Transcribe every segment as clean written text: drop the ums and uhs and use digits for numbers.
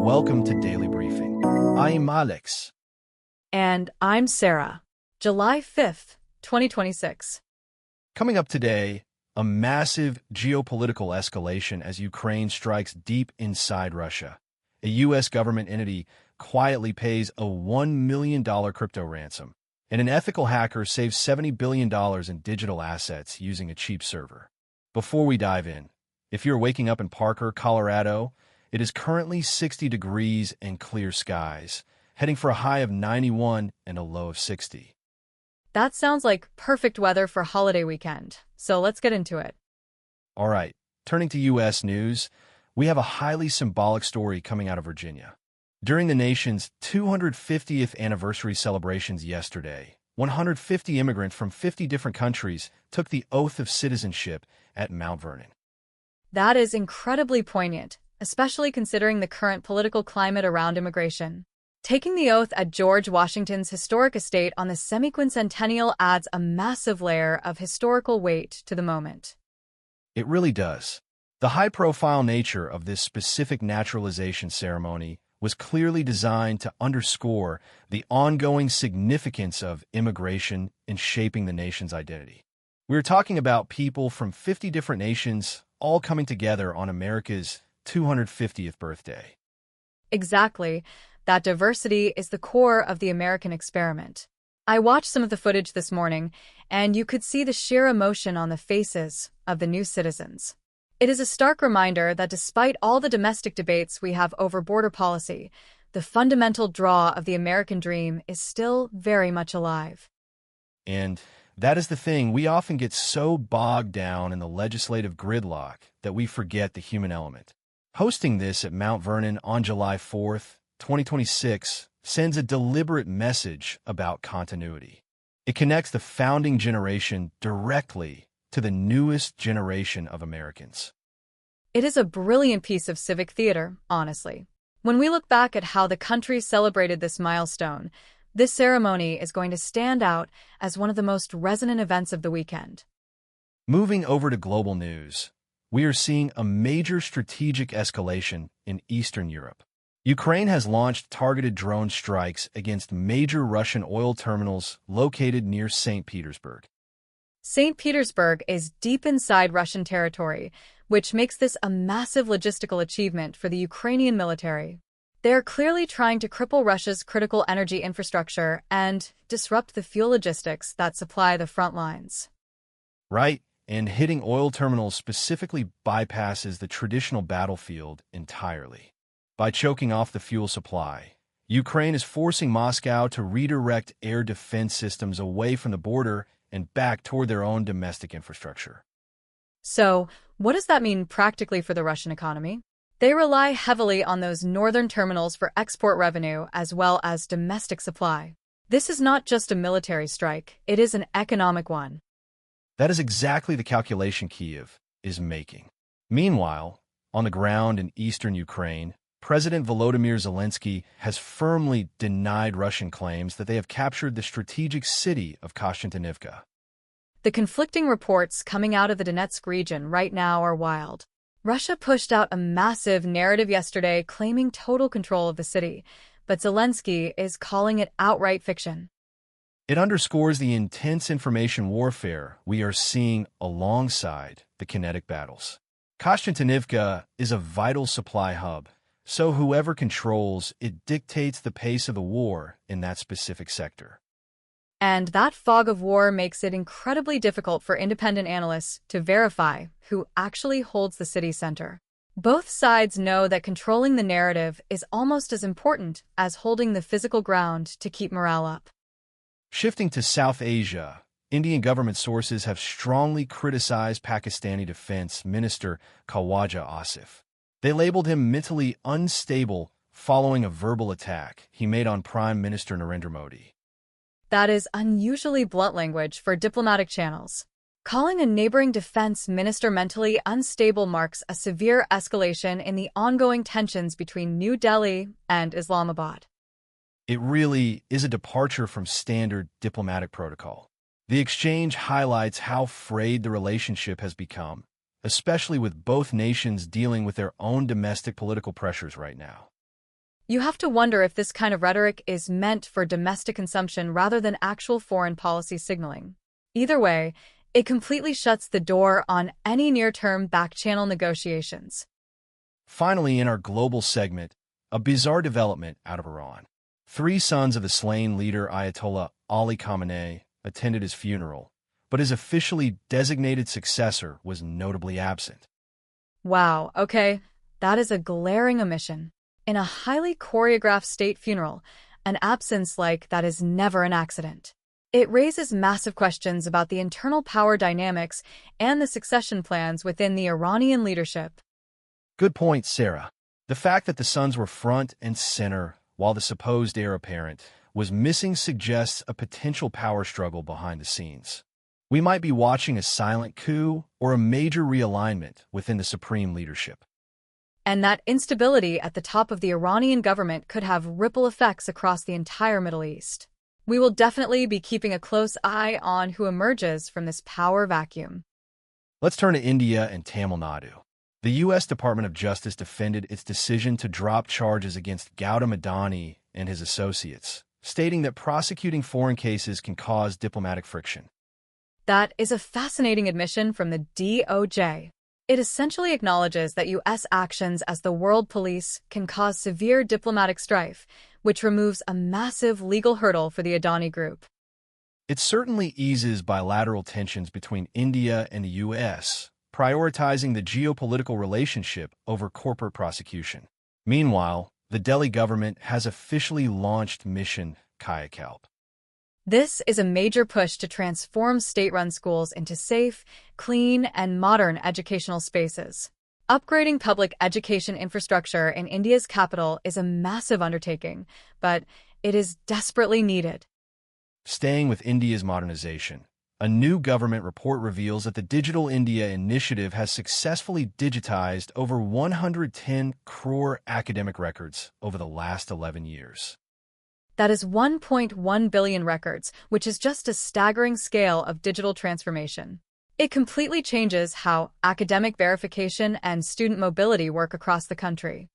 welcome to Daily Briefing. I'm Alex. And I'm Sarah. July 5th, 2026. Coming up today, a massive geopolitical escalation as Ukraine strikes deep inside Russia. A U.S. government entity quietly pays a $1 million crypto ransom, and an ethical hacker saves $70 billion in digital assets using a cheap server. Before we dive in, if you're waking up in Parker, Colorado, it is currently 60 degrees and clear skies, heading for a high of 91 and a low of 60. That sounds like perfect weather for holiday weekend, so let's get into it. All right, turning to U.S. news, we have a highly symbolic story coming out of Virginia. During the nation's 250th anniversary celebrations yesterday, 150 immigrants from 50 different countries took the oath of citizenship at Mount Vernon. That is incredibly poignant, especially considering the current political climate around immigration. Taking the oath at George Washington's historic estate on the semi-quincentennial adds a massive layer of historical weight to the moment. It really does. The high-profile nature of this specific naturalization ceremony was clearly designed to underscore the ongoing significance of immigration in shaping the nation's identity. We're talking about people from 50 different nations all coming together on America's 250th birthday. Exactly. That diversity is the core of the American experiment. I watched some of the footage this morning, and you could see the sheer emotion on the faces of the new citizens. It is a stark reminder that despite all the domestic debates we have over border policy, the fundamental draw of the American dream is still very much alive. And that is the thing, we often get so bogged down in the legislative gridlock that we forget the human element. Hosting this at Mount Vernon on July 4th, 2026, sends a deliberate message about continuity. It connects the founding generation directly to the newest generation of Americans. It is a brilliant piece of civic theater, honestly. When we look back at how the country celebrated this milestone, this ceremony is going to stand out as one of the most resonant events of the weekend. Moving over to global news, we are seeing a major strategic escalation in Eastern Europe. Ukraine has launched targeted drone strikes against major Russian oil terminals located near St. Petersburg. St. Petersburg is deep inside Russian territory, which makes this a massive logistical achievement for the Ukrainian military. They are clearly trying to cripple Russia's critical energy infrastructure and disrupt the fuel logistics that supply the front lines. Right, and hitting oil terminals specifically bypasses the traditional battlefield entirely. By choking off the fuel supply, Ukraine is forcing Moscow to redirect air defense systems away from the border and back toward their own domestic infrastructure. So, what does that mean practically for the Russian economy? They rely heavily on those northern terminals for export revenue as well as domestic supply. This is not just a military strike, it is an economic one. That is exactly the calculation Kyiv is making. Meanwhile, on the ground in eastern Ukraine, President Volodymyr Zelensky has firmly denied Russian claims that they have captured the strategic city of Kostiantynivka. The conflicting reports coming out of the Donetsk region right now are wild. Russia pushed out a massive narrative yesterday claiming total control of the city, but Zelensky is calling it outright fiction. It underscores the intense information warfare we are seeing alongside the kinetic battles. Kostiantynivka is a vital supply hub, so whoever controls it dictates the pace of the war in that specific sector. And that fog of war makes it incredibly difficult for independent analysts to verify who actually holds the city center. Both sides know that controlling the narrative is almost as important as holding the physical ground to keep morale up. Shifting to South Asia, Indian government sources have strongly criticized Pakistani Defense Minister Khawaja Asif. They labeled him mentally unstable following a verbal attack he made on Prime Minister Narendra Modi. That is unusually blunt language for diplomatic channels. Calling a neighboring defense minister mentally unstable marks a severe escalation in the ongoing tensions between New Delhi and Islamabad. It really is a departure from standard diplomatic protocol. The exchange highlights how frayed the relationship has become, especially with both nations dealing with their own domestic political pressures right now. You have to wonder if this kind of rhetoric is meant for domestic consumption rather than actual foreign policy signaling. Either way, it completely shuts the door on any near-term back-channel negotiations. Finally, in our global segment, a bizarre development out of Iran. 3 sons of the slain leader Ayatollah Ali Khamenei attended his funeral, but his officially designated successor was notably absent. Wow, okay, that is a glaring omission. In a highly choreographed state funeral, an absence like that is never an accident. It raises massive questions about the internal power dynamics and the succession plans within the Iranian leadership. Good point, Sarah. The fact that the sons were front and center while the supposed heir apparent was missing suggests a potential power struggle behind the scenes. We might be watching a silent coup or a major realignment within the supreme leadership. And that instability at the top of the Iranian government could have ripple effects across the entire Middle East. We will definitely be keeping a close eye on who emerges from this power vacuum. Let's turn to India and Tamil Nadu. The U.S. Department of Justice defended its decision to drop charges against Gautam Adani and his associates, stating that prosecuting foreign cases can cause diplomatic friction. That is a fascinating admission from the DOJ. It essentially acknowledges that U.S. actions as the world police can cause severe diplomatic strife, which removes a massive legal hurdle for the Adani Group. It certainly eases bilateral tensions between India and the U.S., prioritizing the geopolitical relationship over corporate prosecution. Meanwhile, the Delhi government has officially launched Mission Kayakalp. This is a major push to transform state-run schools into safe, clean, and modern educational spaces. Upgrading public education infrastructure in India's capital is a massive undertaking, but it is desperately needed. Staying with India's modernization, a new government report reveals that the Digital India Initiative has successfully digitized over 110 crore academic records over the last 11 years. That is 1.1 billion records, which is just a staggering scale of digital transformation. It completely changes how academic verification and student mobility work across the country.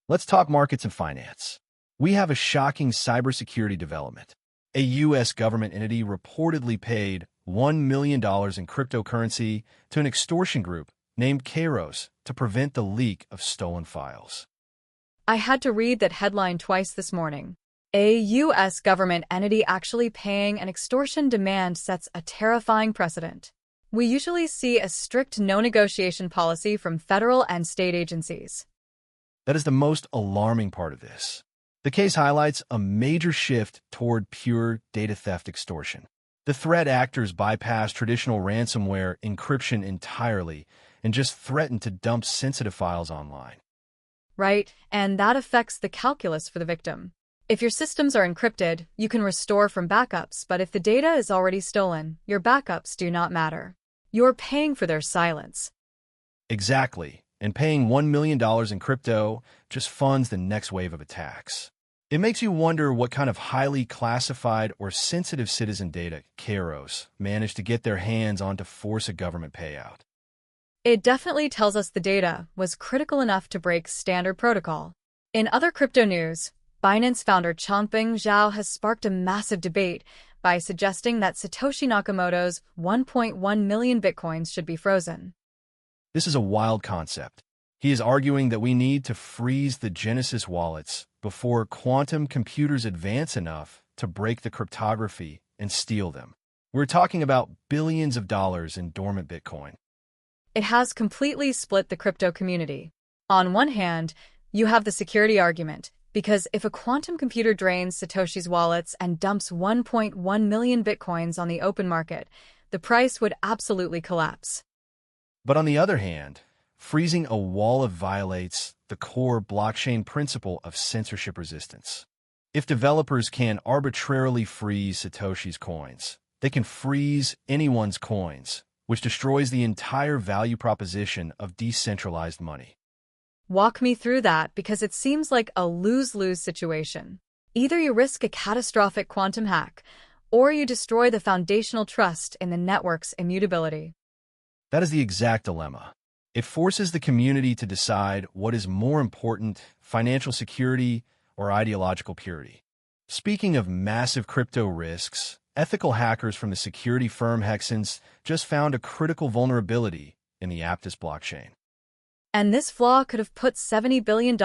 Let's talk markets and finance. We have a shocking cybersecurity development. A U.S. government entity reportedly paid $1 million in cryptocurrency to an extortion group named Kairos to prevent the leak of stolen files. I had to read that headline twice this morning. A U.S. government entity actually paying an extortion demand sets a terrifying precedent. We usually see a strict no-negotiation policy from federal and state agencies. That is the most alarming part of this. The case highlights a major shift toward pure data theft extortion. The threat actors bypass traditional ransomware encryption entirely and just threaten to dump sensitive files online. Right, and that affects the calculus for the victim. If your systems are encrypted, you can restore from backups, but if the data is already stolen, your backups do not matter. You're paying for their silence. Exactly, and paying $1 million in crypto just funds the next wave of attacks. It makes you wonder what kind of highly classified or sensitive citizen data Kairos managed to get their hands on to force a government payout. It definitely tells us the data was critical enough to break standard protocol. In other crypto news, Binance founder Changpeng Zhao has sparked a massive debate by suggesting that Satoshi Nakamoto's 1.1 million bitcoins should be frozen. This is a wild concept. He is arguing that we need to freeze the Genesis wallets before quantum computers advance enough to break the cryptography and steal them. We're talking about billions of dollars in dormant Bitcoin. It has completely split the crypto community. On one hand, you have the security argument, because if a quantum computer drains Satoshi's wallets and dumps 1.1 million bitcoins on the open market, the price would absolutely collapse. But on the other hand, freezing a wallet violates the core blockchain principle of censorship resistance. If developers can arbitrarily freeze Satoshi's coins, they can freeze anyone's coins, which destroys the entire value proposition of decentralized money. Walk me through that, because it seems like a lose-lose situation. Either you risk a catastrophic quantum hack, or you destroy the foundational trust in the network's immutability. That is the exact dilemma. It forces the community to decide what is more important: financial security or ideological purity. Speaking of massive crypto risks, ethical hackers from the security firm Hexens just found a critical vulnerability in the Aptos blockchain. And this flaw could have put $70 billion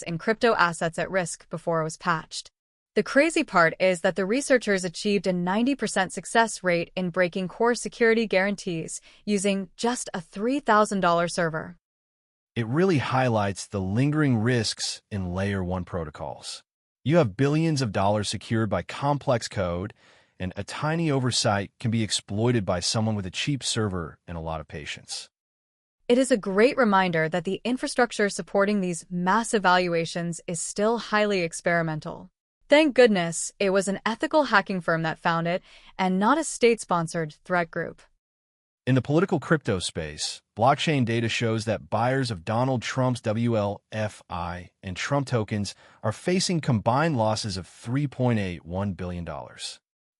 in crypto assets at risk before it was patched. The crazy part is that the researchers achieved a 90% success rate in breaking core security guarantees using just a $3,000 server. It really highlights the lingering risks in Layer 1 protocols. You have billions of dollars secured by complex code, and a tiny oversight can be exploited by someone with a cheap server and a lot of patience. It is a great reminder that the infrastructure supporting these massive valuations is still highly experimental. Thank goodness it was an ethical hacking firm that found it and not a state-sponsored threat group. In the political crypto space, blockchain data shows that buyers of Donald Trump's WLFI and Trump tokens are facing combined losses of $3.81 billion.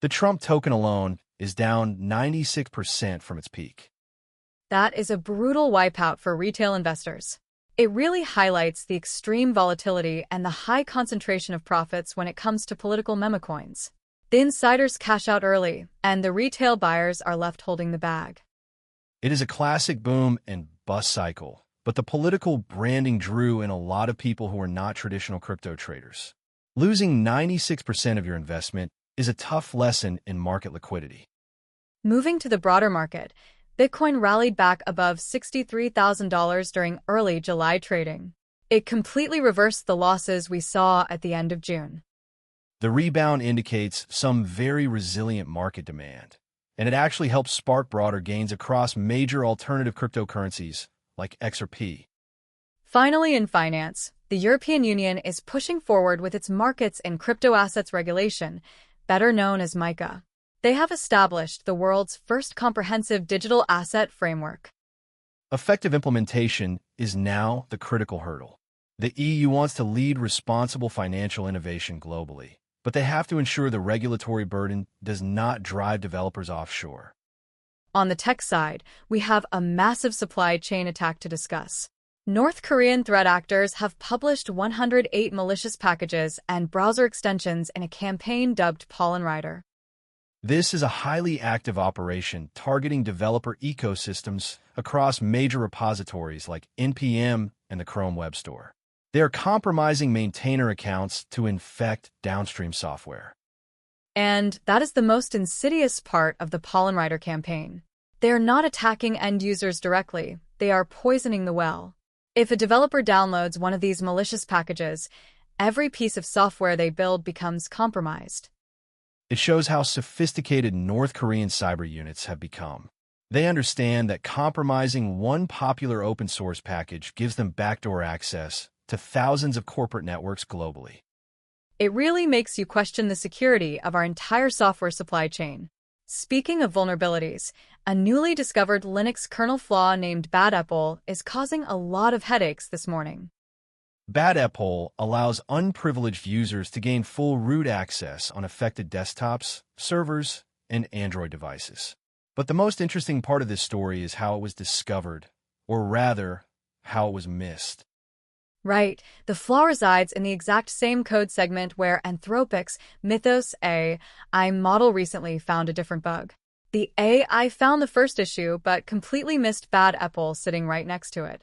The Trump token alone is down 96% from its peak. That is a brutal wipeout for retail investors. It really highlights the extreme volatility and the high concentration of profits when it comes to political meme coins. The insiders cash out early, and the retail buyers are left holding the bag. It is a classic boom and bust cycle, but the political branding drew in a lot of people who are not traditional crypto traders. Losing 96% of your investment is a tough lesson in market liquidity. Moving to the broader market, Bitcoin rallied back above $63,000 during early July trading. It completely reversed the losses we saw at the end of June. The rebound indicates some very resilient market demand, and it actually helps spark broader gains across major alternative cryptocurrencies like XRP. Finally, in finance, the European Union is pushing forward with its markets in crypto assets regulation, better known as MiCA. They have established the world's first comprehensive digital asset framework. Effective implementation is now the critical hurdle. The EU wants to lead responsible financial innovation globally, but they have to ensure the regulatory burden does not drive developers offshore. On the tech side, we have a massive supply chain attack to discuss. North Korean threat actors have published 108 malicious packages and browser extensions in a campaign dubbed Pollen Rider. This is a highly active operation targeting developer ecosystems across major repositories like NPM and the Chrome Web Store. They are compromising maintainer accounts to infect downstream software. And that is the most insidious part of the Pollen Rider campaign. They are not attacking end users directly, they are poisoning the well. If a developer downloads one of these malicious packages, every piece of software they build becomes compromised. It shows how sophisticated North Korean cyber units have become. They understand that compromising one popular open source package gives them backdoor access to thousands of corporate networks globally. It really makes you question the security of our entire software supply chain. Speaking of vulnerabilities, a newly discovered Linux kernel flaw named Bad Apple is causing a lot of headaches this morning. Bad Apple allows unprivileged users to gain full root access on affected desktops, servers, and Android devices. But the most interesting part of this story is how it was discovered, or rather, how it was missed. Right, the flaw resides in the exact same code segment where Anthropic's Mythos AI model recently found a different bug. The AI found the first issue but completely missed Bad Apple sitting right next to it.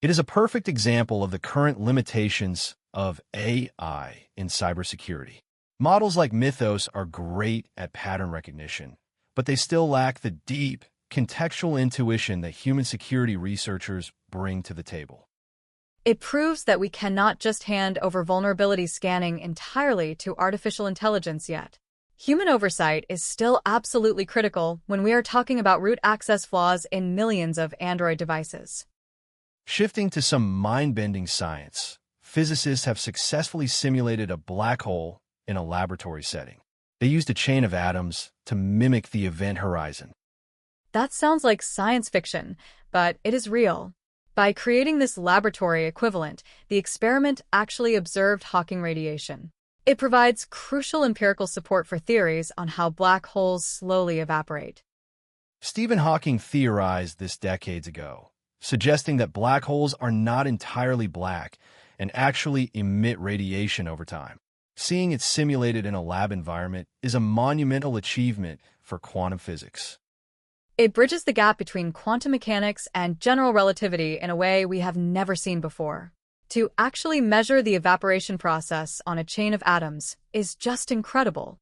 It is a perfect example of the current limitations of AI in cybersecurity. Models like Mythos are great at pattern recognition, but they still lack the deep, contextual intuition that human security researchers bring to the table. It proves that we cannot just hand over vulnerability scanning entirely to artificial intelligence yet. Human oversight is still absolutely critical when we are talking about root access flaws in millions of Android devices. Shifting to some mind-bending science, physicists have successfully simulated a black hole in a laboratory setting. They used a chain of atoms to mimic the event horizon. That sounds like science fiction, but it is real. By creating this laboratory equivalent, the experiment actually observed Hawking radiation. It provides crucial empirical support for theories on how black holes slowly evaporate. Stephen Hawking theorized this decades ago, suggesting that black holes are not entirely black and actually emit radiation over time. Seeing it simulated in a lab environment is a monumental achievement for quantum physics. It bridges the gap between quantum mechanics and general relativity in a way we have never seen before. To actually measure the evaporation process on a chain of atoms is just incredible.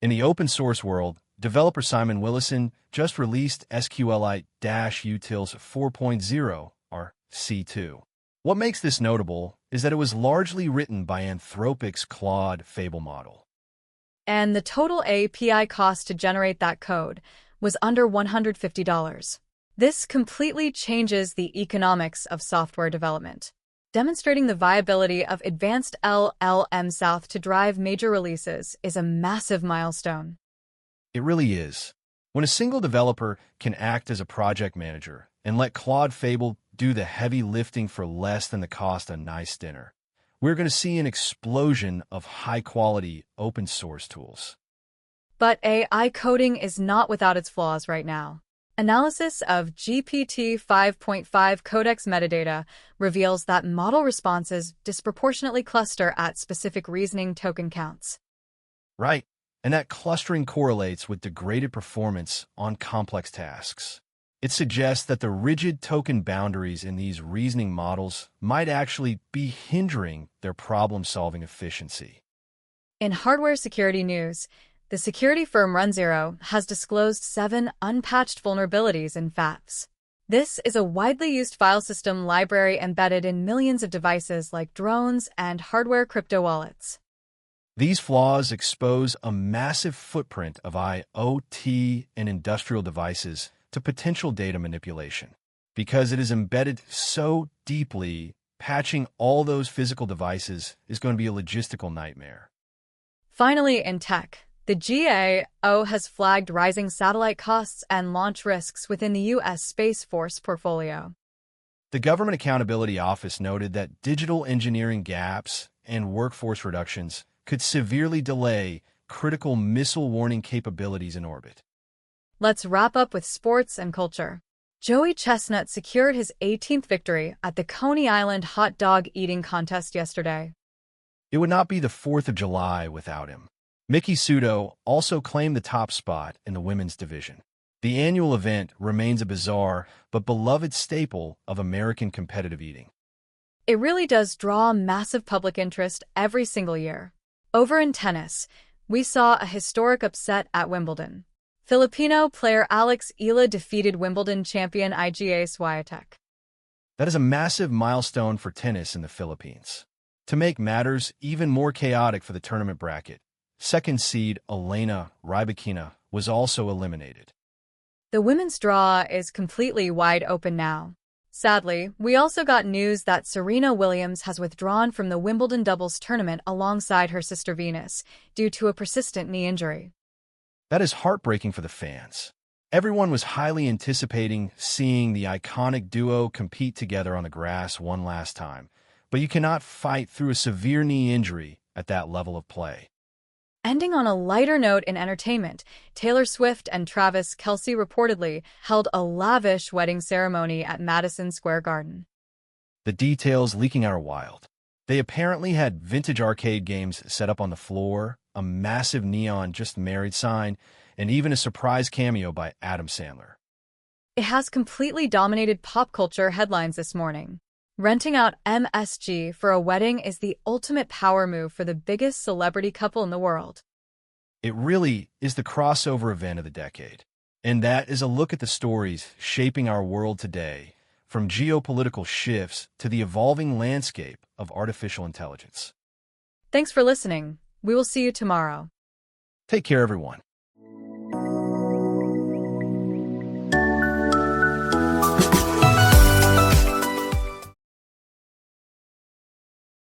In the open source world, developer Simon Willison just released SQLite-Utils 4.0, or C2. What makes this notable is that it was largely written by Anthropic's Claude Fable model. And the total API cost to generate that code was under $150. This completely changes the economics of software development, demonstrating the viability of advanced LLM to drive major releases is a massive milestone. It really is. When a single developer can act as a project manager and let Claude Fable do the heavy lifting for less than the cost of a nice dinner, we're going to see an explosion of high-quality open-source tools. But AI coding is not without its flaws right now. Analysis of GPT 5.5 codex metadata reveals that model responses disproportionately cluster at specific reasoning token counts. Right, and that clustering correlates with degraded performance on complex tasks. It suggests that the rigid token boundaries in these reasoning models might actually be hindering their problem-solving efficiency. In hardware security news, the security firm RunZero has disclosed 7 unpatched vulnerabilities in FATFs. This is a widely used file system library embedded in millions of devices like drones and hardware crypto wallets. These flaws expose a massive footprint of IoT and industrial devices to potential data manipulation. Because it is embedded so deeply, patching all those physical devices is going to be a logistical nightmare. Finally, in tech, the GAO has flagged rising satellite costs and launch risks within the U.S. Space Force portfolio. The Government Accountability Office noted that digital engineering gaps and workforce reductions could severely delay critical missile warning capabilities in orbit. Let's wrap up with sports and culture. Joey Chestnut secured his 18th victory at the Coney Island hot dog eating contest yesterday. It would not be the 4th of July without him. Miki Sudo also claimed the top spot in the women's division. The annual event remains a bizarre but beloved staple of American competitive eating. It really does draw massive public interest every single year. Over in tennis, we saw a historic upset at Wimbledon. Filipino player Alex Ila defeated Wimbledon champion Iga Swiatek. That is a massive milestone for tennis in the Philippines. To make matters even more chaotic for the tournament bracket, second seed Elena Rybakina was also eliminated. The women's draw is completely wide open now. Sadly, we also got news that Serena Williams has withdrawn from the Wimbledon doubles tournament alongside her sister Venus due to a persistent knee injury. That is heartbreaking for the fans. Everyone was highly anticipating seeing the iconic duo compete together on the grass one last time, but you cannot fight through a severe knee injury at that level of play. Ending on a lighter note in entertainment, Taylor Swift and Travis Kelce reportedly held a lavish wedding ceremony at Madison Square Garden. The details leaking out are wild. They apparently had vintage arcade games set up on the floor, a massive neon just married sign, and even a surprise cameo by Adam Sandler. It has completely dominated pop culture headlines this morning. Renting out MSG for a wedding is the ultimate power move for the biggest celebrity couple in the world. It really is the crossover event of the decade. And that is a look at the stories shaping our world today, from geopolitical shifts to the evolving landscape of artificial intelligence. Thanks for listening. We will see you tomorrow. Take care, everyone.